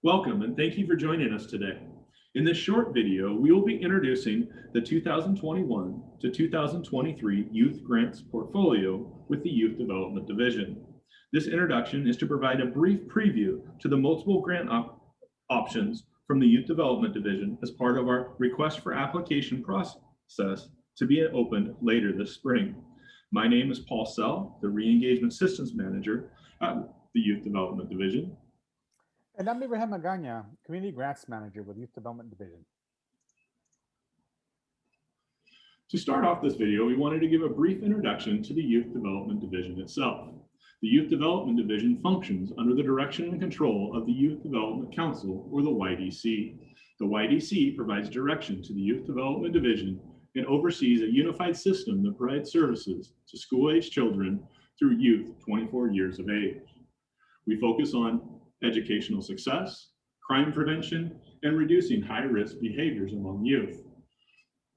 Welcome and thank you for joining us today. In this short video, we will be introducing the 2021 to 2023 Youth Grants Portfolio with the Youth Development Division. This introduction is to provide a brief preview to the multiple grant options from the Youth Development Division as part of our request for application process to be opened later this spring. My name is Paul Sell, the Reengagement Systems Manager at the Youth Development Division. And I'm Abraham Magana, Community Grants Manager with Youth Development Division. To start off this video, we wanted to give a brief introduction to the Youth Development Division itself. The Youth Development Division functions under the direction and control of the Youth Development Council, or the YDC. The YDC provides direction to the Youth Development Division and oversees a unified system that provides services to school-age children through youth 24 years of age. We focus on educational success, crime prevention, and reducing high-risk behaviors among youth.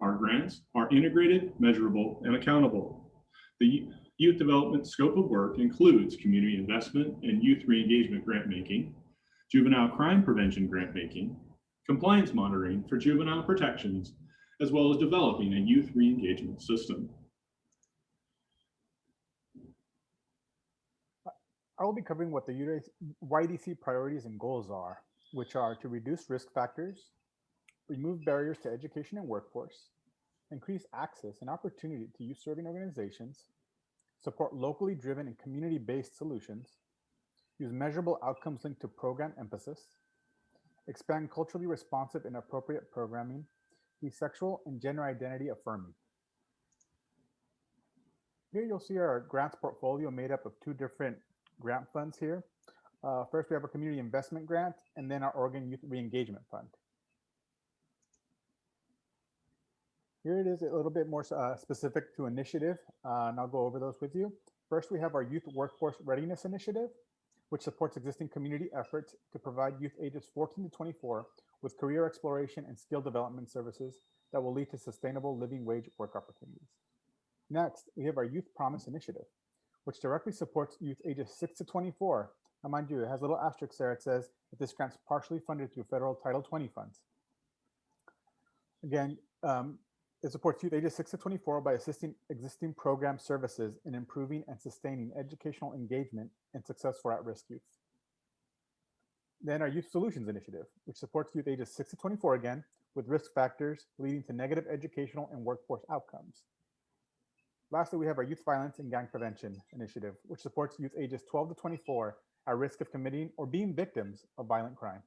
Our grants are integrated, measurable, and accountable. The youth development scope of work includes community investment and youth re-engagement grant making, juvenile crime prevention grant making, compliance monitoring for juvenile protections, as well as developing a youth re-engagement system. I will be covering what the YDC priorities and goals are, which are to reduce risk factors, remove barriers to education and workforce, increase access and opportunity to youth-serving organizations, support locally driven and community-based solutions, use measurable outcomes linked to program emphasis, expand culturally responsive and appropriate programming, be sexual and gender identity affirming. Here you'll see our grants portfolio made up of two different grant funds here. First, we have our community investment grant and then our Oregon Youth Re-Engagement Fund. Here it is a little bit more specific to initiative, and I'll go over those with you. First, we have our Youth Workforce Readiness Initiative, which supports existing community efforts to provide youth ages 14 to 24 with career exploration and skill development services that will lead to sustainable living wage work opportunities. Next, we have our Youth Promise Initiative, which directly supports youth ages 6 to 24. Now, mind you, it has a little asterisk there. It says that this grant is partially funded through federal Title 20 funds. Again, it supports youth ages 6 to 24 by assisting existing program services in improving and sustaining educational engagement and success for at-risk youth. Then our Youth Solutions Initiative, which supports youth ages 6 to 24 again, with risk factors leading to negative educational and workforce outcomes. Lastly, we have our Youth Violence and Gang Prevention Initiative, which supports youth ages 12 to 24 at risk of committing or being victims of violent crime.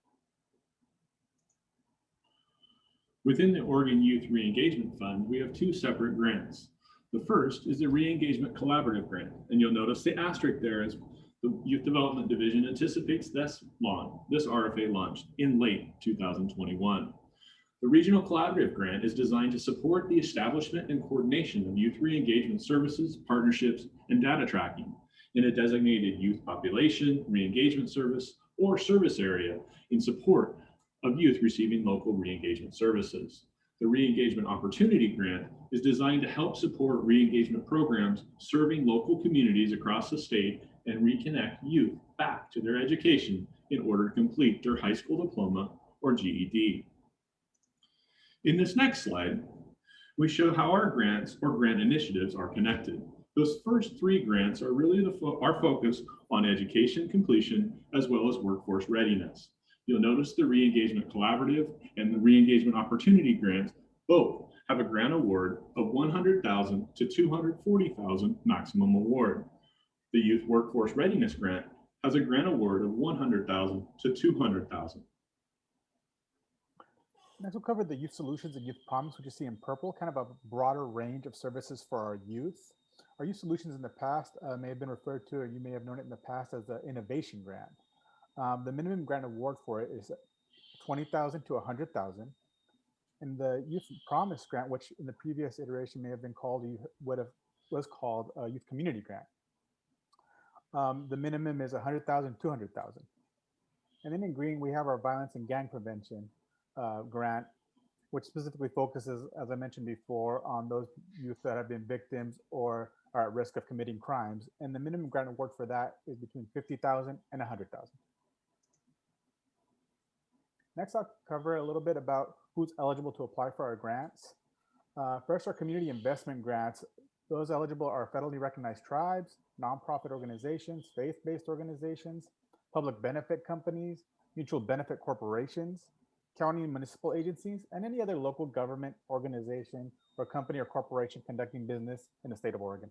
Within the Oregon Youth Re-Engagement Fund, we have two separate grants. The first is the Re-Engagement Collaborative Grant, and you'll notice the asterisk there is the Youth Development Division anticipates this RFA launched in late 2021. The Regional Collaborative Grant is designed to support the establishment and coordination of youth re-engagement services, partnerships, and data tracking in a designated youth population, re-engagement service, or service area in support of youth receiving local re-engagement services. The Re-Engagement Opportunity Grant is designed to help support re-engagement programs serving local communities across the state and reconnect youth back to their education in order to complete their high school diploma or GED. In this next slide, we show how our grants or grant initiatives are connected. Those first three grants are really our focus on education completion as well as workforce readiness. You'll notice the Re-Engagement Collaborative and the Re-Engagement Opportunity Grants both have a grant award of $100,000 to $240,000 maximum award. The Youth Workforce Readiness Grant has a grant award of $100,000 to $200,000. Next, we'll cover the Youth Solutions and Youth Promise, which you see in purple, kind of a broader range of services for our youth. Our Youth Solutions in the past may have been referred to, or you may have known it in the past as the Innovation Grant. The minimum grant award for it is $20,000 to $100,000. And the Youth Promise Grant, which in the previous iteration may have been called, was called a Youth Community Grant. The minimum is $100,000 to $200,000. And then in green, we have our Violence and Gang Prevention grant, which specifically focuses, as I mentioned before, on those youth that have been victims or are at risk of committing crimes. And the minimum grant award for that is between $50,000 and $100,000. Next, I'll cover a little bit about who's eligible to apply for our grants. First, our community investment grants. Those eligible are federally recognized tribes, nonprofit organizations, faith-based organizations, public benefit companies, mutual benefit corporations, county and municipal agencies, and any other local government organization or company or corporation conducting business in the state of Oregon.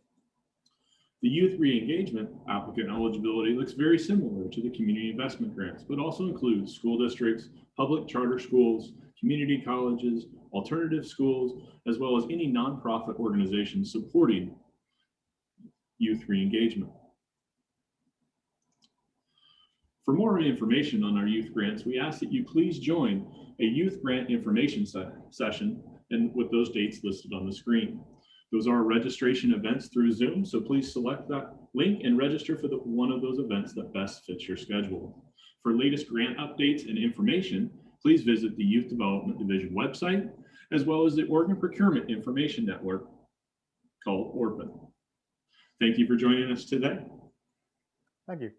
The youth re-engagement applicant eligibility looks very similar to the community investment grants, but also includes school districts, public charter schools, community colleges, alternative schools, as well as any nonprofit organizations supporting youth re-engagement. For more information on our youth grants, we ask that you please join a youth grant information session and with those dates listed on the screen. Those are registration events through Zoom, so please select that link and register for one of those events that best fits your schedule. For latest grant updates and information, please visit the Youth Development Division website, as well as the Oregon Procurement Information Network called ORPIN. Thank you for joining us today. Thank you.